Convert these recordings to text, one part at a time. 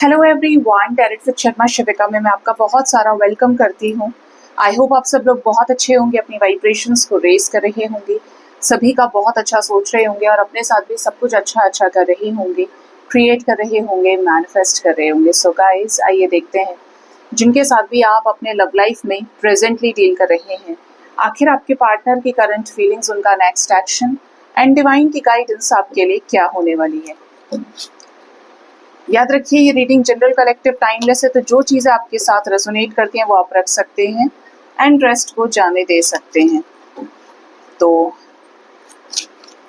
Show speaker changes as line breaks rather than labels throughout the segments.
Hello everyone, direct with Sharma Shivika में मैं आपका बहुत सारा वेलकम करती हूँ। आई होप आप सब लोग बहुत अच्छे होंगे, अपनी वाइब्रेशंस को रेस कर रहे होंगे, सभी का बहुत अच्छा सोच रहे होंगे और अपने साथ भी सब कुछ अच्छा अच्छा कर रहे होंगे, क्रिएट कर रहे होंगे, मैनिफेस्ट कर रहे होंगे। सो गाइस, आइए देखते हैं जिनके साथ भी आप अपने लव लाइफ में प्रेजेंटली डील कर रहे हैं, आखिर आपके पार्टनर की करंट फीलिंग्स, उनका नेक्स्ट एक्शन एंड डिवाइन की गाइडेंस आपके लिए क्या होने वाली है। याद रखिए, ये रीडिंग जनरल, कलेक्टिव, टाइमलेस है, तो जो चीज़ें आपके साथ रेजोनेट करती हैं वो आप रख सकते हैं एंड रेस्ट को जाने दे सकते हैं। तो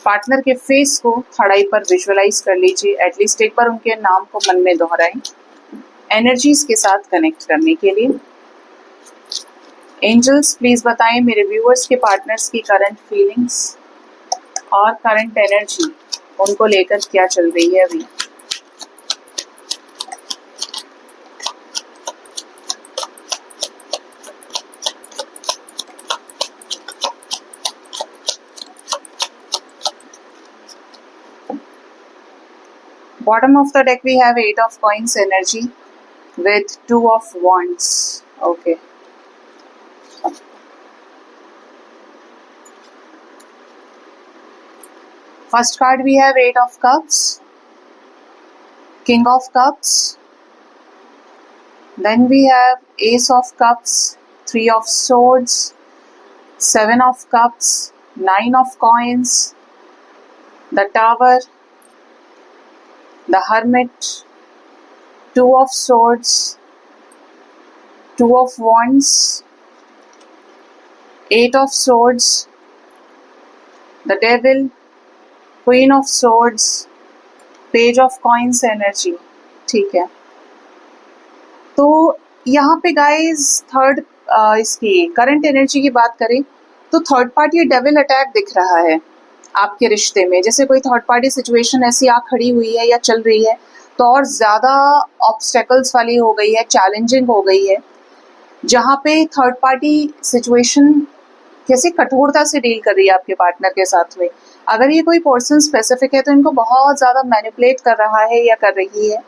पार्टनर के फेस को थर्ड आई पर विजुअलाइज कर लीजिए, एटलीस्ट एक बार उनके नाम को मन में दोहराएं एनर्जीज के साथ कनेक्ट करने के लिए। एंजल्स प्लीज बताएं मेरे व्यूअर्स के पार्टनर्स की करंट फीलिंग्स और करंट एनर्जी उनको लेकर क्या चल रही है अभी। Bottom of the deck we have 8 of coins energy with 2 of wands. Okay. First card we have 8 of cups, king of cups, then we have ace of cups, 3 of swords, 7 of cups, 9 of coins, the tower, the hermit, 2 of swords, 2 of wands, 8 of swords, the devil, queen of swords, page of coins energy। ठीक है, तो यहाँ पे guys third इसकी current energy की बात करें तो थर्ड पार्टी डेविल अटैक दिख रहा है आपके रिश्ते में। जैसे कोई थर्ड पार्टी सिचुएशन ऐसी आ खड़ी हुई है या चल रही है तो और ज़्यादा ऑब्स्टेकल्स वाली हो गई है, चैलेंजिंग हो गई है, जहाँ पे थर्ड पार्टी सिचुएशन कैसे कठोरता से डील कर रही है आपके पार्टनर के साथ में। अगर ये कोई पर्सन स्पेसिफिक है तो इनको बहुत ज़्यादा मैनिपुलेट कर रहा है या कर रही है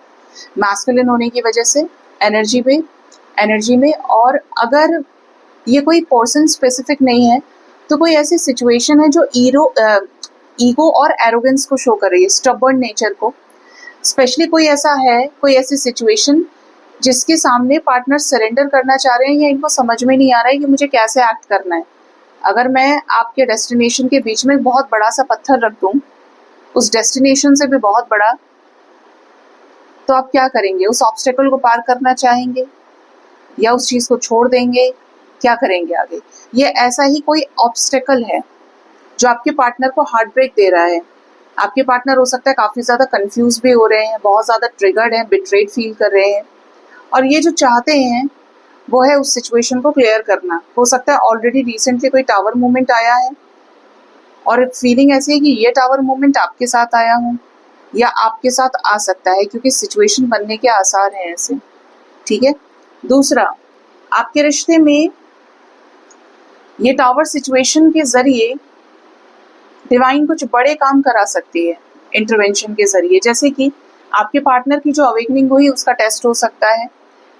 मैस्कुलिन होने की वजह से एनर्जी में। और अगर ये कोई पर्सन स्पेसिफिक नहीं है तो कोई ऐसी सिचुएशन है जो ईगो और एरोगेंस को शो कर रही है, स्टबर्न नेचर को। स्पेशली कोई ऐसी सिचुएशन जिसके सामने पार्टनर सरेंडर करना चाह रहे हैं या इनको समझ में नहीं आ रहा है कि मुझे कैसे एक्ट करना है। अगर मैं आपके डेस्टिनेशन के बीच में बहुत बड़ा सा पत्थर रख दूं, उस डेस्टिनेशन से भी बहुत बड़ा, तो आप क्या करेंगे? उस ऑब्स्टेकल को पार करना चाहेंगे या उस चीज़ को छोड़ देंगे? क्या करेंगे आगे? ये ऐसा ही कोई ऑब्स्टेकल है जो आपके पार्टनर को हार्ट ब्रेक दे रहा है। आपके पार्टनर हो सकता है काफ़ी ज़्यादा कंफ्यूज भी हो रहे हैं, बहुत ज़्यादा ट्रिगर्ड हैं, बिट्रेड फील कर रहे हैं, और ये जो चाहते हैं वो है उस सिचुएशन को क्लियर करना। हो सकता है ऑलरेडी रिसेंटली कोई टावर मूवमेंट आया है और फीलिंग ऐसी है कि ये टावर मूवमेंट आपके साथ आया हो या आपके साथ आ सकता है, क्योंकि सिचुएशन बनने के आसार हैं ऐसे। ठीक है, दूसरा, आपके रिश्ते में ये टावर सिचुएशन के जरिए डिवाइन कुछ बड़े काम करा सकती है इंटरवेंशन के जरिए। जैसे कि आपके पार्टनर की जो अवेकनिंग हुई उसका टेस्ट हो सकता है,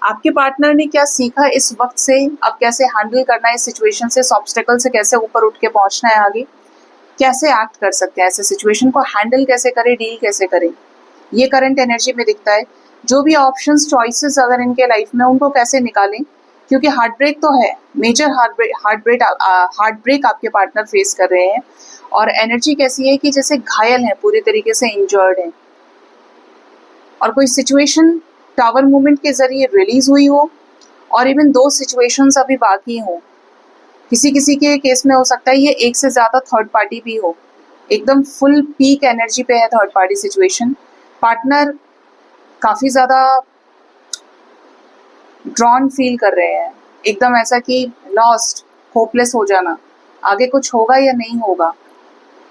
आपके पार्टनर ने क्या सीखा इस वक्त से, अब कैसे हैंडल करना है इस सिचुएशन से, इस ऑब्स्टेकल से कैसे ऊपर उठ के पहुंचना है, आगे कैसे एक्ट कर सकते हैं, ऐसे सिचुएशन को हैंडल कैसे करें, डील कैसे करें, ये करंट एनर्जी में दिखता है। जो भी ऑप्शंस, चॉइसेस अगर इनके लाइफ में, उनको कैसे निकालें, क्योंकि हार्ट ब्रेक तो है, मेजर हार्ट ब्रेक आपके पार्टनर फेस कर रहे हैं। और एनर्जी कैसी है कि जैसे घायल है, पूरी तरीके से इंजर्ड है, और कोई सिचुएशन टावर मूवमेंट के जरिए रिलीज हुई हो और इवन 2 सिचुएशंस अभी बाकी हो। किसी किसी के केस में हो सकता है ये एक से ज़्यादा थर्ड पार्टी भी हो। एकदम फुल पीक एनर्जी पे है थर्ड पार्टी सिचुएशन। पार्टनर काफ़ी ज़्यादा ड्रॉन फील कर रहे हैं, एकदम ऐसा कि लॉस्ट, होपलेस हो जाना, आगे कुछ होगा या नहीं होगा।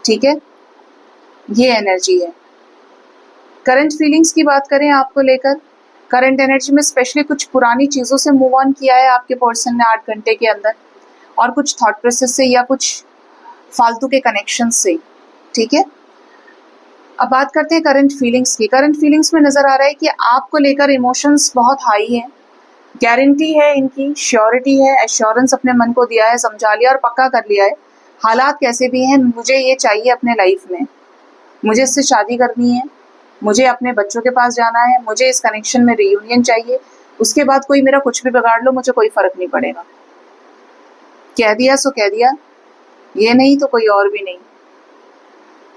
ठीक है, ये एनर्जी है। करंट फीलिंग्स की बात करें आपको लेकर, करंट एनर्जी में स्पेशली कुछ पुरानी चीज़ों से मूव ऑन किया है आपके पर्सन ने 8 घंटे के अंदर, और कुछ थॉट प्रोसेस से या कुछ फालतू के कनेक्शन से। ठीक है, अब बात करते हैं करंट फीलिंग्स की। करंट फीलिंग्स में नजर आ रहा है कि आपको लेकर इमोशंस बहुत हाई है, गारंटी है इनकी, श्योरिटी है, एश्योरेंस अपने मन को दिया है, समझा लिया और पक्का कर लिया है, हालात कैसे भी हैं मुझे ये चाहिए अपने लाइफ में, मुझे इससे शादी करनी है, मुझे अपने बच्चों के पास जाना है, मुझे इस कनेक्शन में रियूनियन चाहिए, उसके बाद कोई मेरा कुछ भी बिगाड़ लो मुझे कोई फर्क नहीं पड़ेगा। कह दिया सो कह दिया, ये नहीं तो कोई और भी नहीं।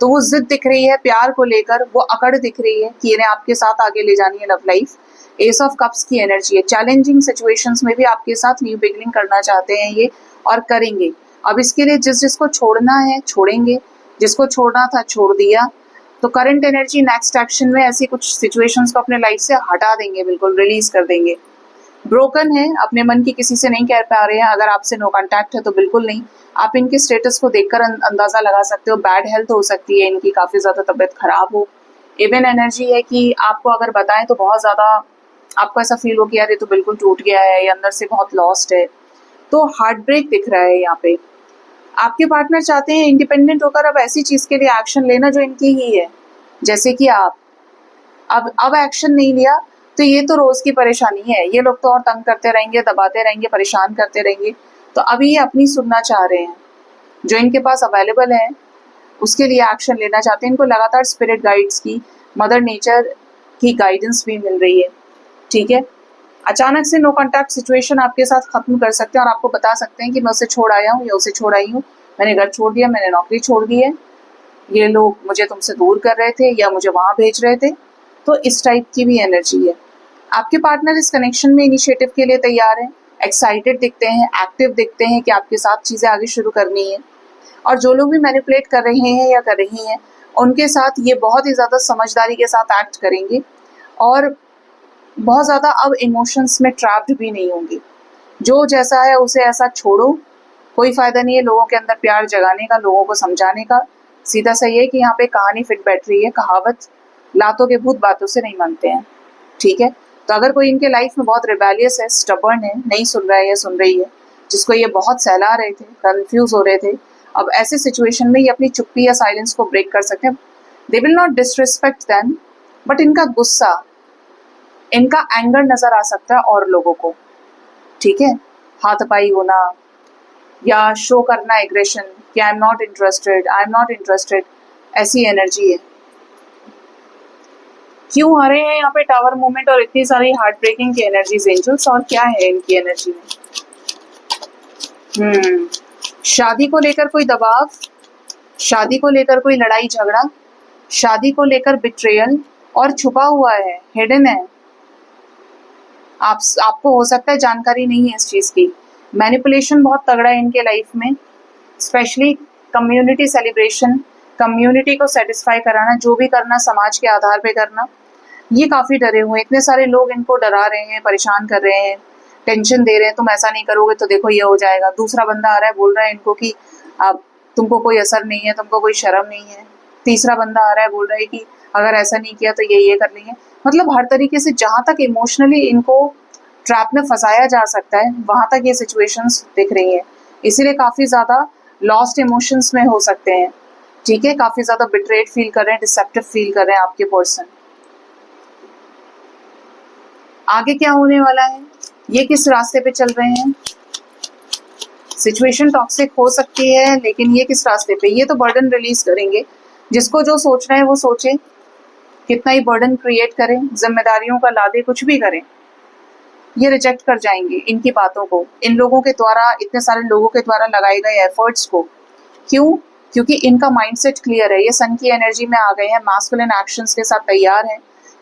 तो वो जिद दिख रही है प्यार को लेकर, वो अकड़ दिख रही है कि इन्हें आपके साथ आगे ले जानी है love life. S of cups की एनर्जी है, चैलेंजिंग सिचुएशंस में भी आपके साथ न्यू बिगिनिंग करना चाहते हैं ये, और करेंगे। अब इसके लिए जिसको छोड़ना है छोड़ेंगे, जिसको छोड़ना था छोड़ दिया। तो करंट एनर्जी नेक्स्ट एक्शन में ऐसी कुछ सिचुएशंस को अपने लाइफ से हटा देंगे, बिल्कुल रिलीज कर देंगे। ब्रोकन है, अपने मन की किसी से नहीं कह पा रहे हैं, अगर आपसे नो कांटेक्ट है तो बिल्कुल नहीं। आप इनके स्टेटस को देखकर अंदाजा लगा सकते हो, बैड हेल्थ हो सकती है इनकी, काफी ज्यादा तबीयत खराब हो। इवन एनर्जी है कि आपको अगर बताएं तो बहुत ज्यादा आपको ऐसा फील हो कि यार ये तो बिल्कुल टूट गया है, ये अंदर से बहुत लॉस्ट है। तो हार्ट ब्रेक दिख रहा है यहाँ पे। आपके पार्टनर चाहते हैं इंडिपेंडेंट होकर अब ऐसी चीज के लिए एक्शन लेना जो इनकी ही है, जैसे कि आप अब एक्शन नहीं लिया तो ये तो रोज की परेशानी है, ये लोग तो और तंग करते रहेंगे, दबाते रहेंगे, परेशान करते रहेंगे। तो अभी ये अपनी सुनना चाह रहे हैं, जो इनके पास अवेलेबल है उसके लिए एक्शन लेना चाहते हैं। इनको लगातार स्पिरिट गाइड्स की, मदर नेचर की गाइडेंस भी मिल रही है, ठीक है। अचानक से नो कॉन्टैक्ट सिचुएशन आपके साथ खत्म कर सकते हैं और आपको बता सकते हैं कि मैं उसे छोड़ आया हूँ या उसे छोड़ आई हूँ, मैंने घर छोड़ दिया, मैंने नौकरी छोड़ दी है, ये लोग मुझे तुमसे दूर कर रहे थे या मुझे वहां भेज रहे थे। तो इस टाइप की भी एनर्जी है। आपके पार्टनर इस कनेक्शन में इनिशिएटिव के लिए तैयार हैं, एक्साइटेड दिखते हैं, एक्टिव दिखते हैं कि आपके साथ चीजें आगे शुरू करनी है। और जो लोग भी मैनिपुलेट कर रहे हैं या कर रही हैं उनके साथ ये बहुत ही ज्यादा समझदारी के साथ एक्ट करेंगे और बहुत ज्यादा अब इमोशंस में ट्रैप्ड भी नहीं होंगे। जो जैसा है उसे ऐसा छोड़ो, कोई फायदा नहीं है लोगों के अंदर प्यार जगाने का, लोगों को समझाने का। सीधा सही है कि यहाँ पे कहानी फिट बैठ रही है, कहावत लातों के भूत बातों से नहीं मानते हैं, ठीक है। तो अगर कोई इनके लाइफ में बहुत रिबेलियस है, स्टबर्न है, नहीं सुन रहा है या सुन रही है, जिसको ये बहुत सहला रहे थे, कंफ्यूज हो रहे थे, अब ऐसे सिचुएशन में ये अपनी चुप्पी या साइलेंस को ब्रेक कर सकते हैं। They will not disrespect them, but इनका गुस्सा, इनका एंगर नजर आ सकता है और लोगों को, ठीक है। हाथापाई होना या शो करना एग्रेशन कि I am not interested, I am not interested, ऐसी एनर्जी है। क्यों आ रहे हैं यहाँ पे टावर मूवमेंट और इतनी सारी हार्ट ब्रेकिंग की एनर्जीज एंजल्स, और क्या है इनकी एनर्जी में? शादी को लेकर कोई दबाव, शादी को लेकर कोई लड़ाई झगड़ा, शादी को लेकर बिट्रेयल, और छुपा हुआ है, हिडन है। आपको हो सकता है जानकारी नहीं है इस चीज की। मैनिपुलेशन बहुत तगड़ा है इनके लाइफ में, स्पेशली कम्युनिटी सेलिब्रेशन, कम्युनिटी को सेटिस्फाई कराना, जो भी करना समाज के आधार पे करना। ये काफी डरे हुए, इतने सारे लोग इनको डरा रहे हैं, परेशान कर रहे हैं, टेंशन दे रहे हैं, तुम ऐसा नहीं करोगे तो देखो ये हो जाएगा। दूसरा बंदा आ रहा है बोल रहा है इनको कि अब तुमको कोई असर नहीं है, तुमको कोई शर्म नहीं है। तीसरा बंदा आ रहा है बोल रहा है कि अगर ऐसा नहीं किया तो ये कर लेंगे। मतलब हर तरीके से जहां तक इमोशनली इनको ट्रैप में फंसाया जा सकता है वहां तक ये सिचुएशंस दिख रही हैं। इसीलिए काफी ज्यादा लॉस्ट इमोशंस में हो सकते हैं, ठीक है। काफी ज्यादा बिट्रेड फील कर रहे हैं, डिसेप्टिव फील कर रहे हैं आपके पर्सन। आगे क्या होने वाला है, ये किस रास्ते पे चल रहे हैं? सिचुएशन टॉक्सिक हो सकती है लेकिन ये किस रास्ते पे, ये तो बर्डन रिलीज करेंगे। जिसको जो सोचना है वो सोचे, कितना ही बर्डन क्रिएट करें, जिम्मेदारियों का लादे, कुछ भी करें, ये रिजेक्ट कर जाएंगे इनकी बातों को, इन लोगों के द्वारा, इतने सारे लोगों के द्वारा लगाए गए एफर्ट्स को। क्यों? क्योंकि इनका माइंडसेट क्लियर है, ये सन की एनर्जी में आ गए हैं, मास्कुलिन एक्शंस के साथ तैयार हैं।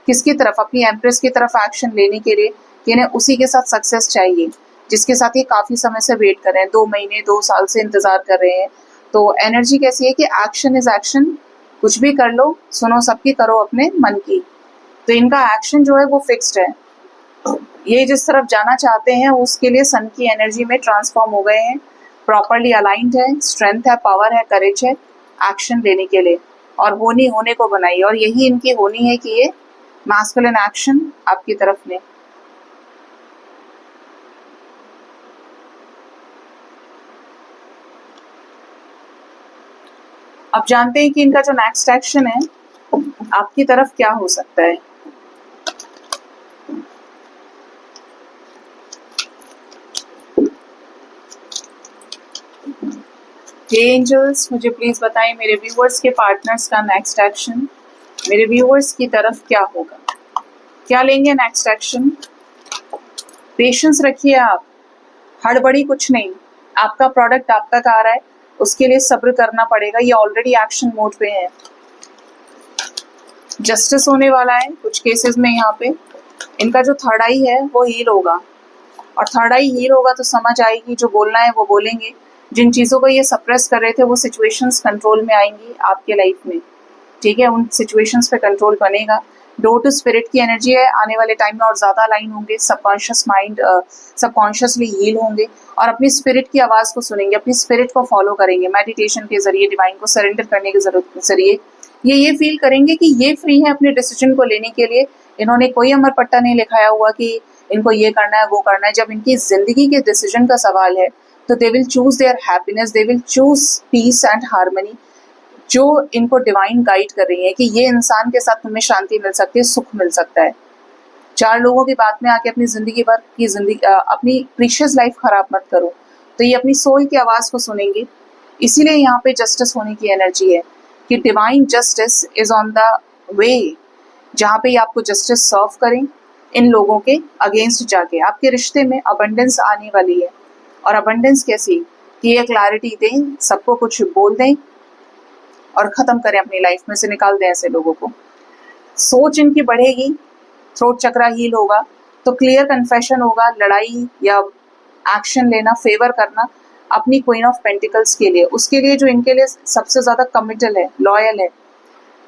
किसकी तरफ? अपनी एम्प्रेस की तरफ एक्शन लेने के लिए, कि इन्हें उसी के साथ सक्सेस चाहिए जिसके साथ ये काफी समय से वेट कर रहे हैं, 2 महीने 2 साल से इंतजार कर रहे हैं। तो एनर्जी कैसी है कि एक्शन इज एक्शन, कुछ भी कर लो, सुनो सबकी, करो अपने मन की। तो इनका एक्शन जो है वो फिक्स्ड है, ये जिस तरफ जाना चाहते हैं उसके लिए सन की एनर्जी में ट्रांसफॉर्म हो गए हैं, प्रॉपरली अलाइंड है, स्ट्रेंथ है, पावर है, करेज है एक्शन लेने के लिए, और होने को बनाई। और यही इनकी होनी है कि ये मास्कुलिन एक्शन आपकी तरफ में। अब जानते हैं कि इनका जो नेक्स्ट एक्शन है आपकी तरफ क्या हो सकता है? हे एंजल्स, मुझे प्लीज बताएं मेरे व्यूअर्स के पार्टनर्स का नेक्स्ट एक्शन मेरे व्यूअर्स की तरफ क्या होगा, क्या लेंगे नेक्स्ट एक्शन? पेशेंस रखिए आप, हड़बड़ी कुछ नहीं। आपका प्रोडक्ट आप तक आ रहा है, उसके लिए सब्र करना पड़ेगा। ये ऑलरेडी एक्शन मोड पे है। जस्टिस होने वाला है कुछ केसेस में। यहाँ पे इनका जो थर्ड आई है वो हील होगा, और थर्ड आई हील होगा तो समझ आएगी, जो बोलना है वो बोलेंगे। जिन चीज़ों को ये सप्रेस कर रहे थे वो सिचुएशंस कंट्रोल में आएंगी आपके लाइफ में, ठीक है? उन सिचुएशंस पे कंट्रोल बनेगा। डोर टू स्पिरिट की एनर्जी है, आने वाले टाइम में और ज़्यादा अलाइन होंगे। सबकॉन्शियस माइंड सबकॉन्शियसली हील होंगे और अपनी स्पिरिट की आवाज़ को सुनेंगे, अपनी स्पिरिट को फॉलो करेंगे मेडिटेशन के जरिए, डिवाइन को सरेंडर करने के जरिए। ये फील करेंगे कि ये फ्री है अपने डिसीजन को लेने के लिए। इन्होंने कोई अमर पट्टा नहीं लिखाया हुआ कि इनको ये करना है वो करना है। जब इनकी जिंदगी के डिसीजन का सवाल है तो they will choose their happiness, they will choose peace and harmony, जो इनको डिवाइन गाइड कर रही है कि ये इंसान के साथ तुम्हें शांति मिल सकती है, सुख मिल सकता है। चार लोगों की बात में आके अपनी जिंदगी भर की अपनी प्रीशियस लाइफ खराब मत करो। तो ये अपनी सोल की आवाज को सुनेंगे। इसीलिए यहाँ पे जस्टिस होने की एनर्जी है कि divine justice is on the way, जहाँ पे आपको जस्टिस सर्व करें इन लोगों के अगेंस्ट जाके। आपके रिश्ते में अबंडेंस आने वाली है, और अबंडेंस कैसी कि ये क्लैरिटी दें, सबको कुछ बोल दें और ख़त्म करें, अपनी लाइफ में से निकाल दें ऐसे लोगों को। सोच इनकी बढ़ेगी, थ्रोट चक्रा हील होगा, तो क्लियर कन्फेशन होगा। लड़ाई या एक्शन लेना, फेवर करना अपनी क्वीन ऑफ पेंटिकल्स के लिए, उसके लिए जो इनके लिए सबसे ज़्यादा कमिटल है, लॉयल है।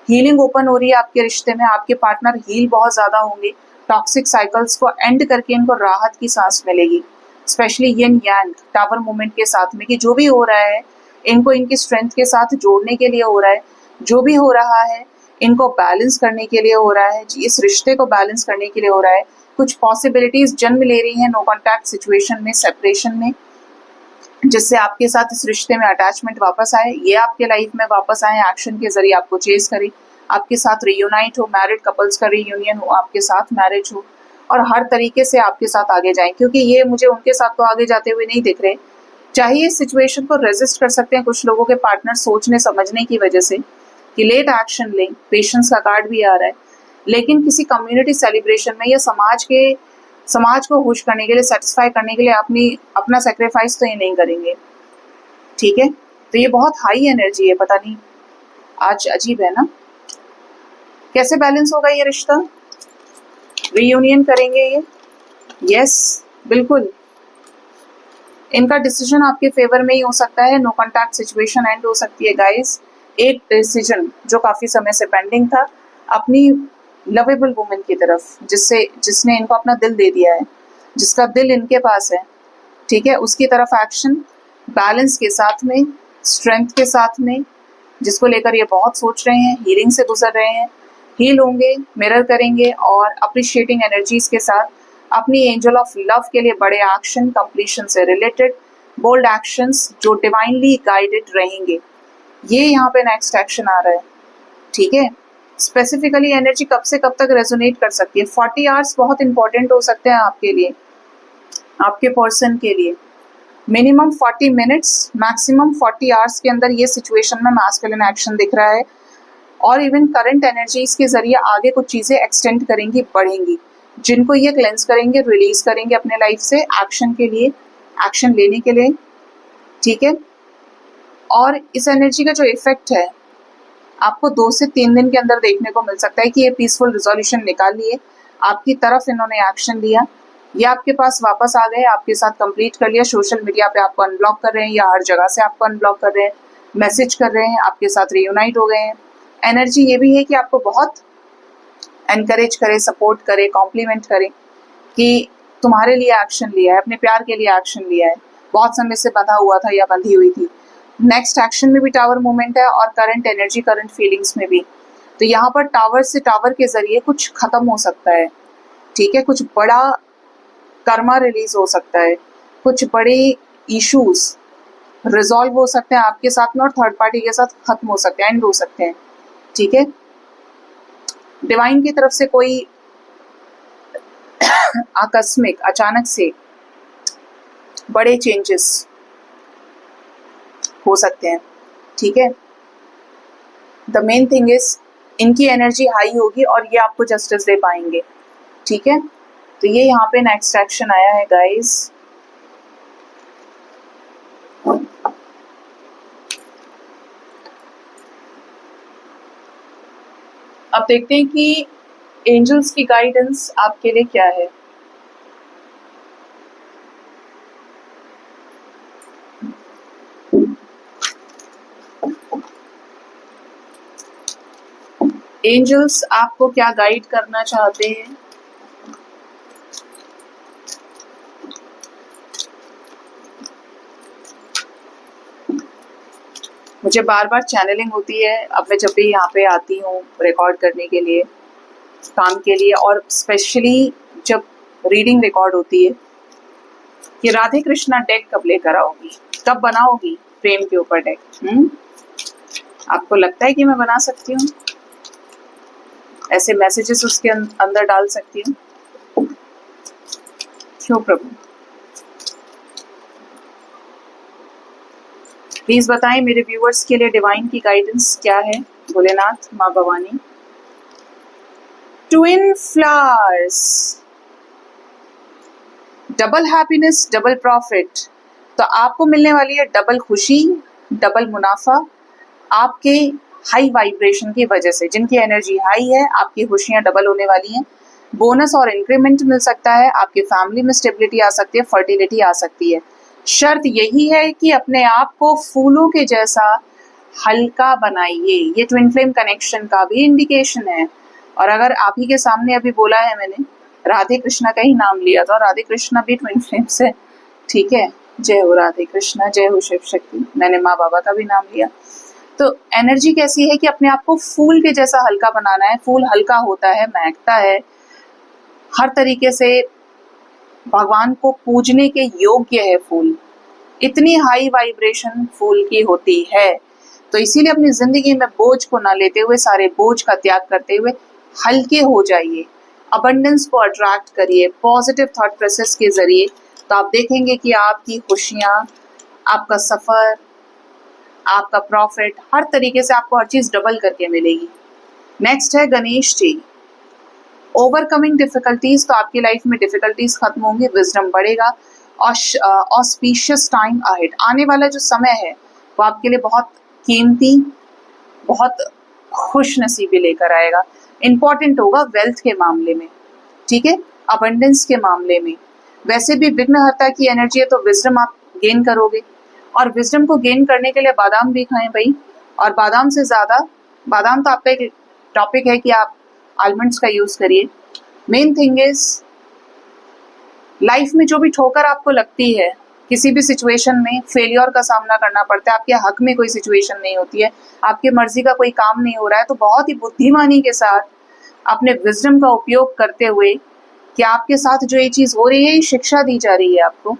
हीलिंग ओपन हो रही है आपके रिश्ते में, आपके पार्टनर हील बहुत ज़्यादा होंगे। टॉक्सिक साइकिल्स को एंड करके इनको राहत की सांस मिलेगी, स्पेशली यिन यांग टावर मूवमेंट के साथ में, कि जो भी हो रहा है इनको इनकी स्ट्रेंथ के साथ जोड़ने के लिए हो रहा है। जो भी हो रहा है इनको बैलेंस करने के लिए हो रहा है, इस रिश्ते को बैलेंस करने के लिए हो रहा है। कुछ पॉसिबिलिटीज जन्म ले रही हैं नो कॉन्टैक्ट सिचुएशन में, सेपरेशन में, जिससे आपके साथ इस रिश्ते में अटैचमेंट वापस आए, ये आपके लाइफ में वापस आए, एक्शन के जरिए आपको चेस करे, आपके साथ रियूनाइट हो, मैरिड कपल्स का रियूनियन हो, आपके साथ मैरिज हो, और हर तरीके से आपके साथ आगे जाएं। क्योंकि ये मुझे उनके साथ तो आगे जाते हुए नहीं दिख रहे। चाहे इस सिचुएशन को रेजिस्ट कर सकते हैं कुछ लोगों के पार्टनर सोचने समझने की वजह से कि लेट एक्शन लें, पेशेंस का कार्ड भी आ रहा है, लेकिन किसी कम्युनिटी सेलिब्रेशन में या समाज को खुश करने के लिए, सेटिस्फाई करने के लिए अपना सेक्रीफाइस तो ये नहीं करेंगे, ठीक है? तो ये बहुत हाई एनर्जी है, पता नहीं आज अजीब है ना। कैसे बैलेंस होगा ये रिश्ता? रीयूनियन करेंगे ये, यस बिल्कुल। इनका डिसीजन आपके फेवर में ही हो सकता है, नो कॉन्टैक्ट सिचुएशन एंड हो सकती है गाइस। एक डिसीजन जो काफी समय से पेंडिंग था अपनी लवेबल वुमेन की तरफ, जिसने इनको अपना दिल दे दिया है, जिसका दिल इनके पास है, ठीक है, उसकी तरफ एक्शन, बैलेंस के साथ में, स्ट्रेंथ के साथ में, जिसको लेकर ये बहुत सोच रहे हैं, हीलिंग से गुजर रहे हैं। हील होंगे, मिरर करेंगे और अप्रिशिएटिंग एनर्जीज के साथ अपनी एंजल ऑफ लव के लिए बड़े एक्शन, कंप्लीशन से रिलेटेड बोल्ड एक्शंस जो डिवाइनली गाइडेड रहेंगे। ये यहाँ पे नेक्स्ट एक्शन आ रहा है, ठीक है? स्पेसिफिकली एनर्जी कब से कब तक रेजोनेट कर सकती है? 40 आवर्स बहुत इंपॉर्टेंट हो सकते हैं आपके लिए, आपके पर्सन के लिए। मिनिमम 40 मिनट्स, मैक्सिमम 40 आवर्स के अंदर ये सिचुएशन में मैस्कुलिन एक्शन दिख रहा है। और इवन करंट एनर्जीज के जरिए आगे कुछ चीज़ें एक्सटेंड करेंगी, बढ़ेंगी, जिनको ये क्लेंस करेंगे, रिलीज करेंगे अपने लाइफ से एक्शन के लिए, एक्शन लेने के लिए, ठीक है? और इस एनर्जी का जो इफेक्ट है आपको 2 से 3 दिन के अंदर देखने को मिल सकता है कि ये पीसफुल रिजोल्यूशन निकाल लिए, आपकी तरफ इन्होंने एक्शन लिया, ये आपके पास वापस आ गए, आपके साथ कंप्लीट कर लिया। सोशल मीडिया पे आपको अनब्लॉक कर रहे हैं या हर जगह से आपको अनब्लॉक कर रहे हैं, मैसेज कर रहे हैं, आपके साथ रियूनाइट हो गए हैं। एनर्जी ये भी है कि आपको बहुत एनकरेज करे, सपोर्ट करे, कॉम्प्लीमेंट करे कि तुम्हारे लिए एक्शन लिया है, अपने प्यार के लिए एक्शन लिया है, बहुत समय से बंधा हुआ था या बंधी हुई थी। नेक्स्ट एक्शन में भी टावर मूवमेंट है और करंट एनर्जी, करंट फीलिंग्स में भी। तो यहाँ पर टावर से टावर के जरिए कुछ खत्म हो सकता है, ठीक है? कुछ बड़ा कर्मा रिलीज हो सकता है, कुछ बड़े इश्यूज रिजॉल्व हो सकते हैं आपके साथ में और थर्ड पार्टी के साथ खत्म हो सकते हैं, एंड हो सकते हैं, ठीक है? डिवाइन की तरफ से कोई आकस्मिक अचानक से बड़े चेंजेस हो सकते हैं, ठीक है। द मेन थिंग इज इनकी एनर्जी हाई होगी और ये आपको जस्टिस दे पाएंगे, ठीक है। तो ये यहाँ पे नेक्स्ट एक्शन आया है गाइस। अब देखते हैं कि एंजल्स की गाइडेंस आपके लिए क्या है। एंजल्स आपको क्या गाइड करना चाहते हैं? मुझे बार बार चैनलिंग होती है अब मैं जब भी यहाँ पे आती हूँ रिकॉर्ड करने के लिए, काम के लिए, और स्पेशली जब रीडिंग रिकॉर्ड होती है कि राधे कृष्णा डेक कब लेकर आओगी, कब बनाओगी प्रेम के ऊपर डेक। आपको लगता है कि मैं बना सकती हूँ? ऐसे मैसेजेस उसके अंदर डाल सकती हूँ? क्यों प्रभु? प्लीज बताएं मेरे व्यूअर्स के लिए डिवाइन की गाइडेंस क्या है। भोलेनाथ, माँ Bhavani. Twin flowers, double happiness, double profit. तो आपको मिलने वाली है डबल खुशी, डबल मुनाफा आपके हाई वाइब्रेशन की वजह से। जिनकी एनर्जी हाई है, आपकी खुशियां डबल होने वाली हैं। बोनस और इंक्रीमेंट मिल सकता है, आपकी फैमिली में स्टेबिलिटी आ सकती है, फर्टिलिटी आ सकती है। शर्त यही है कि अपने आप को फूलों के जैसा हल्का बनाइए। ये ट्विन फ्लेम कनेक्शन का भी इंडिकेशन है। और अगर आप ही के सामने अभी बोला है मैंने, राधे कृष्णा का ही नाम लिया था, राधे कृष्णा भी ट्विन फ्लेम से, ठीक है। जय हो राधे कृष्णा, जय हो शिव शक्ति। मैंने माँ बाबा का भी नाम लिया। तो एनर्जी कैसी है कि अपने आप को फूल के जैसा हल्का बनाना है। फूल हल्का होता है, महकता है, हर तरीके से भगवान को पूजने के योग्य है फूल। इतनी हाई वाइब्रेशन फूल की होती है। तो इसीलिए अपनी जिंदगी में बोझ को ना लेते हुए, सारे बोझ का त्याग करते हुए हल्के हो जाइए। अबंडेंस को अट्रैक्ट करिए पॉजिटिव थॉट प्रोसेस के जरिए। तो आप देखेंगे कि आपकी खुशियाँ, आपका सफर, आपका प्रॉफिट, हर तरीके से आपको हर चीज डबल करके मिलेगी। नेक्स्ट है गणेश जी। Overcoming difficulties. तो आपकी लाइफ में डिफिकल्टीज खत्म होंगी, विजडम बढ़ेगा। Auspicious time ahead. आने वाला जो समय है वो आपके लिए बहुत कीमती, बहुत खुश नसीबी लेकर आएगा। इंपॉर्टेंट होगा वेल्थ के मामले में, ठीक है, अबंडेंस के मामले में। वैसे भी विघ्नहर्ता की एनर्जी है, तो विजडम आप गेन करोगे। और विजडम को गेन करने के लिए बादाम भी खाएं भाई। और बादाम से ज्यादा, बादाम तो आपका एक टॉपिक है कि आप आलमंड्स का यूज करिए। मेन थिंग इज लाइफ में जो भी ठोकर आपको लगती है, किसी भी सिचुएशन में फेलियर का सामना करना पड़ता है, आपके हक में कोई सिचुएशन नहीं होती है, आपके मर्जी का कोई काम नहीं हो रहा है, तो बहुत ही बुद्धिमानी के साथ अपने विजडम का उपयोग करते हुए कि आपके साथ जो ये चीज हो रही है, ये शिक्षा दी जा रही है आपको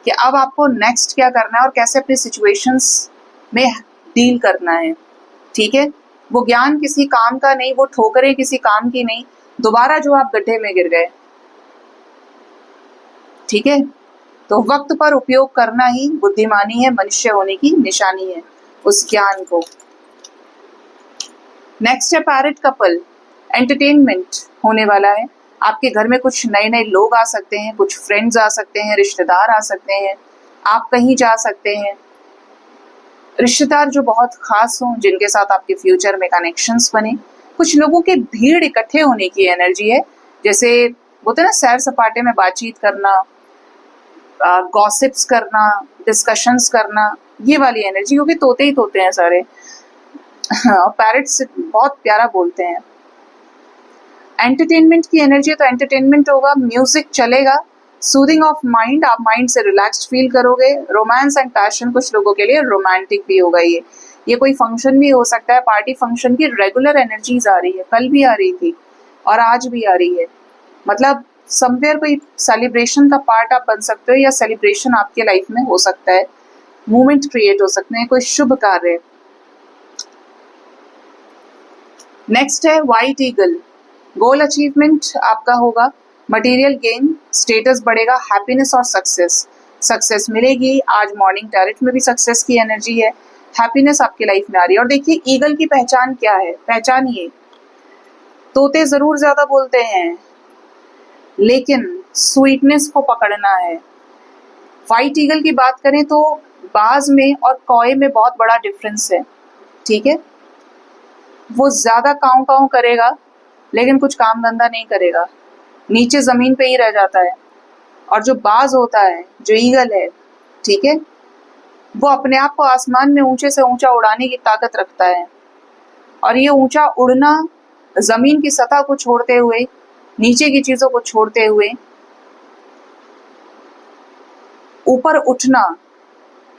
कि अब आपको नेक्स्ट क्या करना है और कैसे अपनी सिचुएशंस में डील करना है, ठीक है। वो ज्ञान किसी काम का नहीं, वो ठोकरें किसी काम की नहीं, दोबारा जो आप गड्ढे में गिर गए, ठीक है। तो वक्त पर उपयोग करना ही बुद्धिमानी है, मनुष्य होने की निशानी है, उस ज्ञान को। नेक्स्ट है पैरेट कपल। एंटरटेनमेंट होने वाला है। आपके घर में कुछ नए नए लोग आ सकते हैं, कुछ फ्रेंड्स आ सकते हैं, रिश्तेदार आ सकते हैं, आप कहीं जा सकते हैं। रिश्तेदार जो बहुत खास हों, जिनके साथ आपके फ्यूचर में कनेक्शंस बने। कुछ लोगों के भीड़ इकट्ठे होने की एनर्जी है, जैसे बोलते हैं ना सैर सपाटे में बातचीत करना, गॉसिप्स करना, डिस्कशंस करना, ये वाली एनर्जी, क्योंकि तोते ही तोते हैं सारे और पैरेट्स बहुत प्यारा बोलते हैं। एंटरटेनमेंट की एनर्जी है, तो एंटरटेनमेंट होगा, म्यूजिक चलेगा, सूदिंग ऑफ माइंड, आप माइंड से रिलैक्स्ड फील करोगे। रोमांस एंड पैशन, कुछ लोगों के लिए रोमांटिक भी होगा। ये कोई फंक्शन भी हो सकता है, पार्टी फंक्शन की रेगुलर एनर्जीज आ रही है, कल भी आ रही थी और आज भी आ रही है। मतलब समवेयर कोई सेलिब्रेशन का पार्ट आप बन सकते हो, या सेलिब्रेशन आपके लाइफ में हो सकता है, मूवमेंट क्रिएट हो सकते हैं, कोई शुभ कार्य। नेक्स्ट है व्हाइट ईगल। गोल अचीवमेंट आपका होगा, मटेरियल गेन, स्टेटस बढ़ेगा, हैप्पीनेस और सक्सेस। सक्सेस मिलेगी, आज मॉर्निंग टैरेट में भी सक्सेस की एनर्जी है, हैप्पीनेस आपकी लाइफ में आ रही है। और देखिए ईगल की पहचान क्या है, पहचानिए। तोते जरूर ज्यादा बोलते हैं लेकिन स्वीटनेस को पकड़ना है। व्हाइट ईगल की बात करें तो बाज में और कौए में बहुत बड़ा डिफरेंस है, ठीक है। वो ज्यादा काऊ काऊ करेगा लेकिन कुछ काम धंधा नहीं करेगा, नीचे जमीन पे ही रह जाता है। और जो बाज होता है, जो ईगल है, ठीक है, वो अपने आप को आसमान में ऊंचे से ऊंचा उड़ाने की ताकत रखता है। और ये ऊंचा उड़ना, जमीन की सतह को छोड़ते हुए, नीचे की चीजों को छोड़ते हुए ऊपर उठना,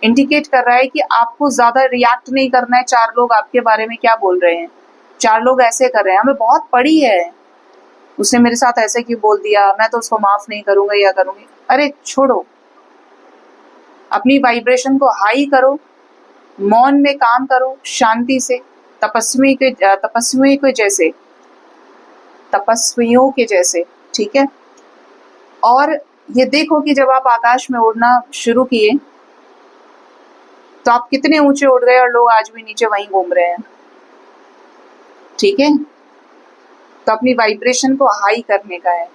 इंडिकेट कर रहा है कि आपको ज्यादा रिएक्ट नहीं करना है। चार लोग आपके बारे में क्या बोल रहे हैं, चार लोग ऐसे कर रहे हैं, हमें बहुत पड़ी है, उसने मेरे साथ ऐसे क्यों बोल दिया, मैं तो उसको माफ नहीं करूंगा या करूंगी। अरे छोड़ो, अपनी वाइब्रेशन को हाई करो, मौन में काम करो, शांति से, तपस्वियों के जैसे, ठीक है। और ये देखो कि जब आप आकाश में उड़ना शुरू किए तो आप कितने ऊंचे उड़ गए और लोग आज भी नीचे वहीं घूम रहे हैं, ठीक है। तो अपनी वाइब्रेशन को हाई करने का है।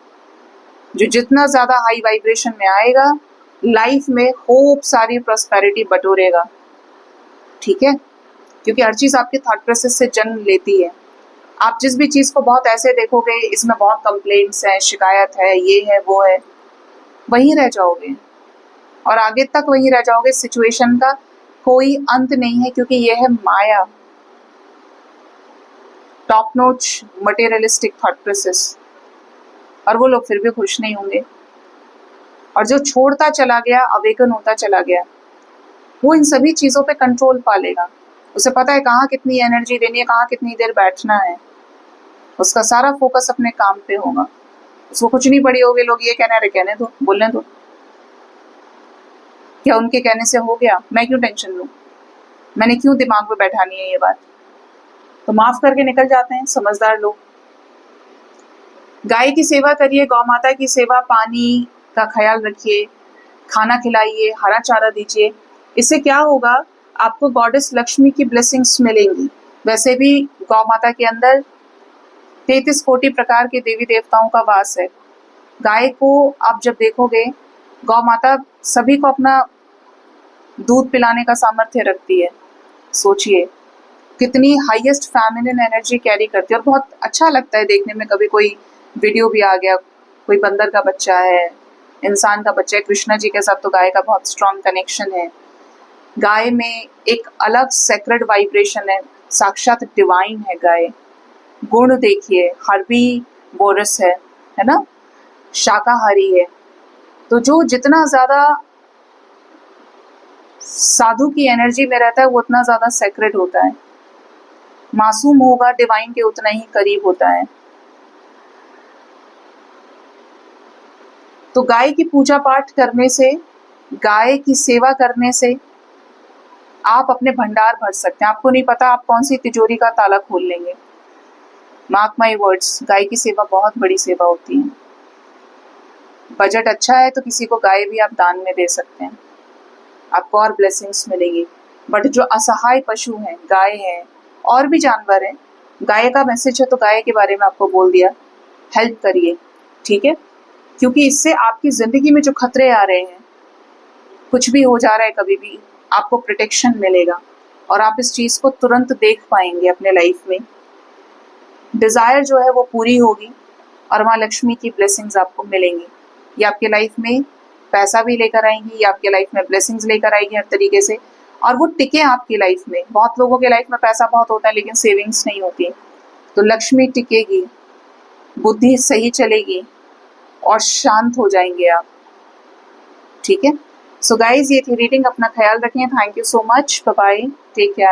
जो जितना ज्यादा हाई वाइब्रेशन में आएगा, लाइफ में खूब सारी प्रॉस्पेरिटी बटोरेगा, ठीक है। क्योंकि हर चीज आपके थॉट प्रोसेस से जन्म लेती है। आप जिस भी चीज को बहुत ऐसे देखोगे, इसमें बहुत कंप्लेंट्स है, शिकायत है, ये है वो है, वहीं रह जाओगे और आगे तक वहीं रह जाओगे। सिचुएशन का कोई अंत नहीं है, क्योंकि यह है माया, top notch materialistic thought process. और वो लोग फिर भी खुश नहीं होंगे। और जो छोड़ता चला गया, अवेकन होता चला गया, वो इन सभी चीजों पे कंट्रोल पा लेगा। उसे पता है कहाँ कितनी एनर्जी देनी है, कहाँ कितनी देर बैठना है, उसका सारा फोकस अपने काम पे होगा। उसको कुछ नहीं पड़ी होगी, लोग ये कहने रहे, कहने दो, बोलने दो, क्या उनके कहने से हो गया, मैं क्यों टेंशन लूं, मैंने क्यों दिमाग में बैठानी है ये बात। तो माफ करके निकल जाते हैं समझदार लोग। गाय की सेवा करिए, गौ माता की सेवा, पानी का ख्याल रखिए, खाना खिलाइए, हरा चारा दीजिए। इससे क्या होगा, आपको गॉडेस लक्ष्मी की ब्लेसिंग्स मिलेंगी। वैसे भी गौ माता के अंदर 33 कोटि प्रकार के देवी देवताओं का वास है। गाय को आप जब देखोगे, गौ माता सभी को अपना दूध पिलाने का सामर्थ्य रखती है। सोचिए कितनी हाईएस्ट फेमिनिन एनर्जी कैरी करती है। और बहुत अच्छा लगता है देखने में, कभी कोई वीडियो भी आ गया, कोई बंदर का बच्चा है, इंसान का बच्चा है, कृष्णा जी के साथ तो गाय का बहुत स्ट्रॉन्ग कनेक्शन है। गाय में एक अलग सेक्रेड वाइब्रेशन है, साक्षात डिवाइन है गाय। गुण देखिए, हर्बी बोरस है ना, शाकाहारी है। तो जो जितना ज्यादा साधु की एनर्जी में रहता है, वो उतना ज्यादा सेक्रेड होता है, मासूम होगा, डिवाइन के उतना ही करीब होता है। तो गाय की पूजा पाठ करने से, गाय की सेवा करने से आप अपने भंडार भर सकते हैं। आपको नहीं पता आप कौन सी तिजोरी का ताला खोल लेंगे। मार्क माई वर्ड्स, गाय की सेवा बहुत बड़ी सेवा होती है। बजट अच्छा है तो किसी को गाय भी आप दान में दे सकते हैं, आपको और ब्लेसिंग्स मिलेगी। बट जो असहाय पशु हैं, गाय है और भी जानवर हैं, गाय का मैसेज है तो गाय के बारे में आपको बोल दिया, हेल्प करिए, ठीक है। क्योंकि इससे आपकी जिंदगी में जो खतरे आ रहे हैं, कुछ भी हो जा रहा है कभी भी, आपको प्रोटेक्शन मिलेगा और आप इस चीज को तुरंत देख पाएंगे अपने लाइफ में। डिजायर जो है वो पूरी होगी और माँ लक्ष्मी की ब्लेसिंग्स आपको मिलेंगी। ये आपके लाइफ में पैसा भी लेकर आएंगी, ये आपके लाइफ में ब्लेसिंग्स लेकर आएगी हर तरीके से, और वो टिके आपकी लाइफ में। बहुत लोगों के लाइफ में पैसा बहुत होता है लेकिन सेविंग्स नहीं होती, तो लक्ष्मी टिकेगी, बुद्धि सही चलेगी और शांत हो जाएंगे आप, ठीक है। सो गाइज, ये थी रीडिंग, अपना ख्याल रखें। Thank you so much, bye bye, take care.